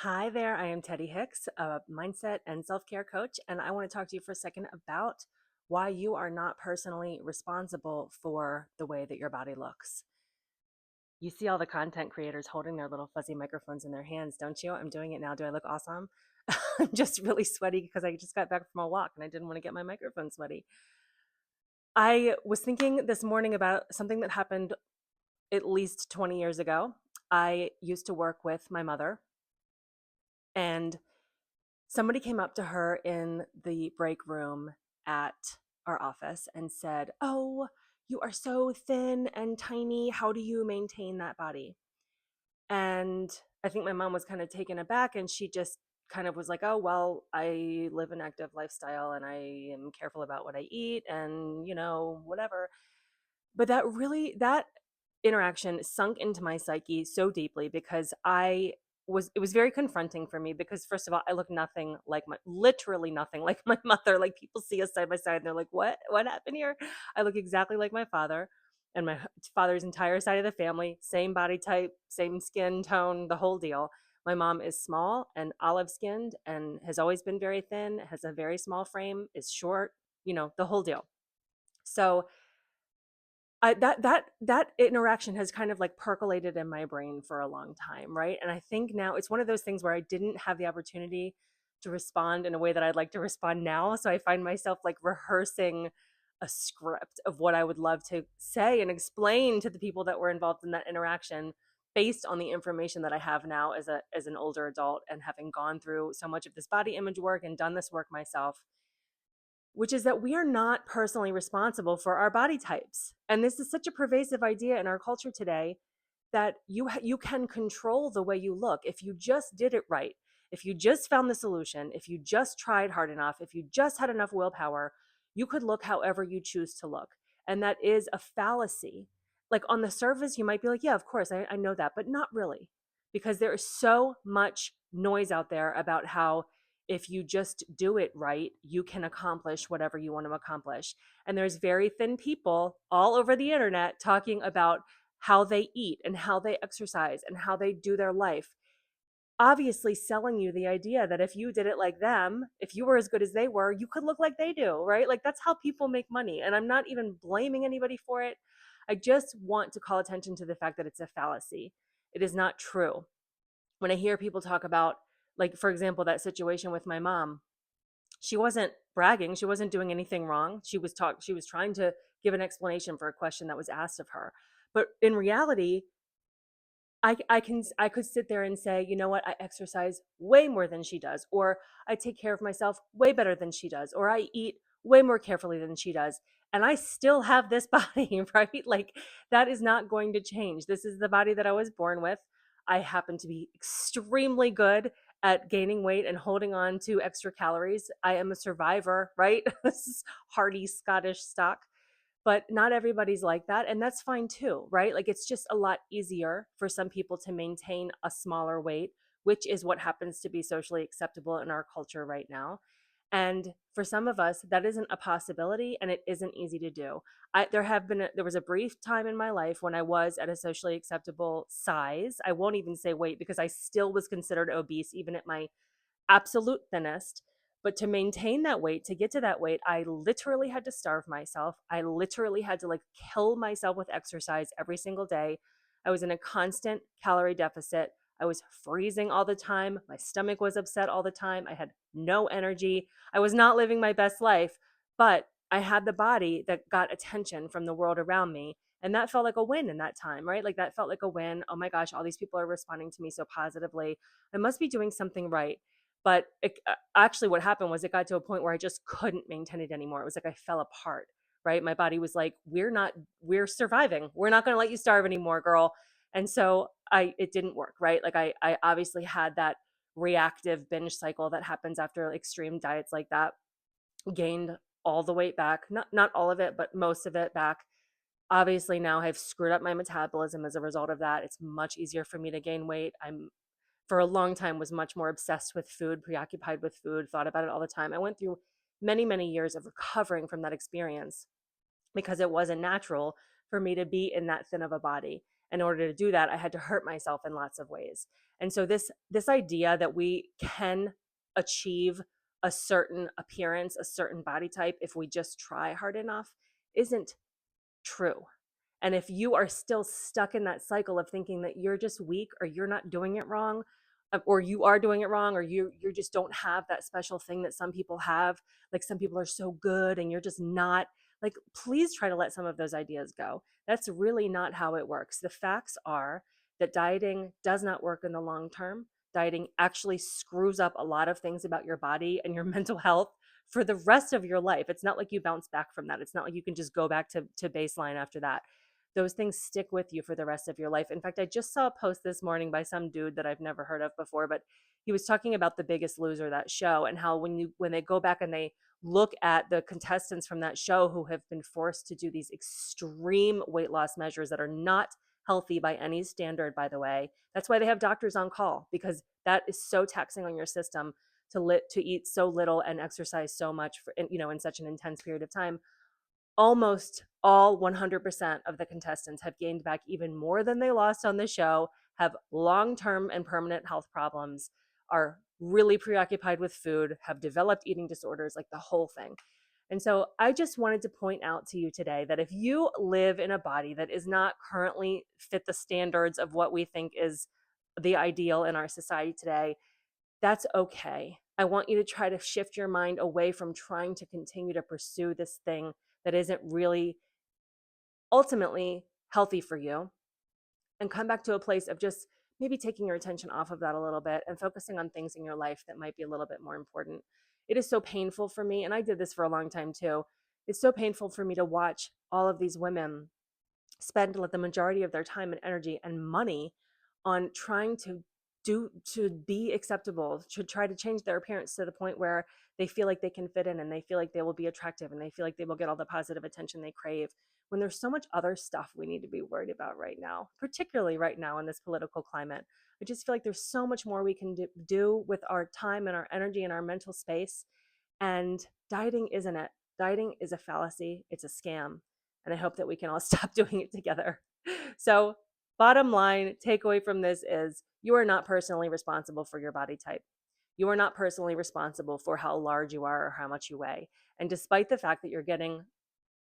Hi there, I am Teddy Hicks, a mindset and self care coach, and I want to talk to you for a second about why you are not personally responsible for the way that your body looks. You see all the content creators holding their little fuzzy microphones in their hands, don't you? I'm doing it now. Do I look awesome? I'm just really sweaty because I just got back from a walk and I didn't want to get my microphone sweaty. I was thinking this morning about something that happened at least 20 years ago. I used to work with my mother, and somebody came up to her in the break room at our office and said, "Oh, you are so thin and tiny. How do you maintain that body?" And I think my mom was kind of taken aback, and she just kind of was like, "Oh, well, I live an active lifestyle and I am careful about what I eat and, whatever." But that interaction sunk into my psyche so deeply because it was very confronting for me because first of all, I look nothing like my literally nothing like my mother. Like people see us side by side and they're like, What happened here?" I look exactly like my father and my father's entire side of the family, same body type, same skin tone, the whole deal. My mom is small and olive skinned and has always been very thin, has a very small frame, is short, the whole deal. So that interaction has kind of like percolated in my brain for a long time, right? And I think now it's one of those things where I didn't have the opportunity to respond in a way that I'd like to respond now. So I find myself like rehearsing a script of what I would love to say and explain to the people that were involved in that interaction based on the information that I have now as an older adult and having gone through so much of this body image work and done this work myself, which is that we are not personally responsible for our body types. And this is such a pervasive idea in our culture today that you can control the way you look if you just did it right. If you just found the solution, if you just tried hard enough, if you just had enough willpower, you could look however you choose to look. And that is a fallacy. Like on the surface, you might be like, yeah, of course, I know that, but not really. Because there is so much noise out there about how if you just do it right, you can accomplish whatever you want to accomplish. And there's very thin people all over the internet talking about how they eat and how they exercise and how they do their life, obviously selling you the idea that if you did it like them, if you were as good as they were, you could look like they do, right? Like that's how people make money. And I'm not even blaming anybody for it. I just want to call attention to the fact that it's a fallacy. It is not true. When I hear people talk about, like, for example, that situation with my mom, she wasn't bragging, she wasn't doing anything wrong. She was trying to give an explanation for a question that was asked of her. But in reality, I could sit there and say, you know what, I exercise way more than she does, or I take care of myself way better than she does, or I eat way more carefully than she does, and I still have this body, right? Like that is not going to change. This is the body that I was born with. I happen to be extremely good at gaining weight and holding on to extra calories. I am a survivor, right? This is hardy Scottish stock, but not everybody's like that, and that's fine too, right? Like it's just a lot easier for some people to maintain a smaller weight, which is what happens to be socially acceptable in our culture right now. And for some of us that isn't a possibility and it isn't easy to do. There was a brief time in my life when I was at a socially acceptable size. I won't even say weight because I still was considered obese even at my absolute thinnest. But to maintain that weight, to get to that weight, I literally had to starve myself. I literally had to like kill myself with exercise every single day. I was in a constant calorie deficit. I was freezing all the time. My stomach was upset all the time. I had no energy. I was not living my best life, but I had the body that got attention from the world around me. And that felt like a win in that time, right? Like that felt like a win. Oh my gosh, all these people are responding to me so positively. I must be doing something right. But actually, what happened was it got to a point where I just couldn't maintain it anymore. It was like I fell apart, right? My body was like, we're surviving. We're not going to let you starve anymore, girl. And so it didn't work, right? Like I obviously had that reactive binge cycle that happens after extreme diets like that, gained all the weight back, not all of it, but most of it back. Obviously now I've screwed up my metabolism as a result of that. It's much easier for me to gain weight. I'm for a long time was much more obsessed with food, preoccupied with food, thought about it all the time. I went through many, many years of recovering from that experience because it wasn't natural for me to be in that thin of a body. In order to do that, I had to hurt myself in lots of ways. And so this idea that we can achieve a certain appearance, a certain body type if we just try hard enough isn't true. And if you are still stuck in that cycle of thinking that you're just weak or you're not doing it wrong, or you are doing it wrong, or you just don't have that special thing that some people have, like some people are so good and you're just not, like please try to let some of those ideas go. That's really not how it works. The facts are that dieting does not work in the long term. Dieting actually screws up a lot of things about your body and your mental health for the rest of your life. It's not like you bounce back from that. It's not like you can just go back to baseline after that. Those things stick with you for the rest of your life. In fact, I just saw a post this morning by some dude that I've never heard of before, but he was talking about The Biggest Loser, that show, and how when they go back and they look at the contestants from that show who have been forced to do these extreme weight loss measures that are not healthy by any standard, by the way. That's why they have doctors on call, because that is so taxing on your system to eat so little and exercise so much for, in such an intense period of time. Almost all 100% of the contestants have gained back even more than they lost on the show, have long-term and permanent health problems, are really preoccupied with food, have developed eating disorders, like the whole thing. And so I just wanted to point out to you today that if you live in a body that is not currently fit the standards of what we think is the ideal in our society today, that's okay. I want you to try to shift your mind away from trying to continue to pursue this thing that isn't really ultimately healthy for you, and come back to a place of just maybe taking your attention off of that a little bit and focusing on things in your life that might be a little bit more important. It is so painful for me, and I did this for a long time too. It's so painful for me to watch all of these women spend the majority of their time and energy and money on trying to be acceptable, to try to change their appearance to the point where they feel like they can fit in and they feel like they will be attractive and they feel like they will get all the positive attention they crave, when there's so much other stuff we need to be worried about right now, particularly right now in this political climate. I just feel like there's so much more we can do with our time and our energy and our mental space. And dieting isn't it. Dieting is a fallacy, it's a scam. And I hope that we can all stop doing it together. So, bottom line takeaway from this is you are not personally responsible for your body type. You are not personally responsible for how large you are or how much you weigh. And despite the fact that you're getting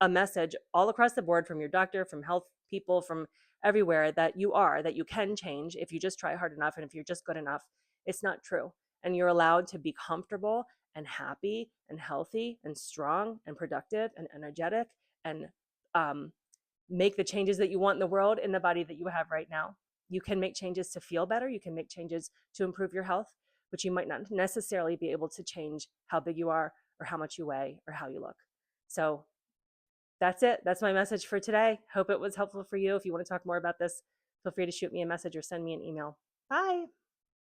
a message all across the board from your doctor, from health people, from everywhere that you can change if you just try hard enough and if you're just good enough, it's not true. And you're allowed to be comfortable and happy and healthy and strong and productive and energetic and um, make the changes that you want in the world in the body that you have right now. You can make changes to feel better. You can make changes to improve your health, but you might not necessarily be able to change how big you are or how much you weigh or how you look. So that's it. That's my message for today. Hope it was helpful for you. If you want to talk more about this, feel free to shoot me a message or send me an email. Bye.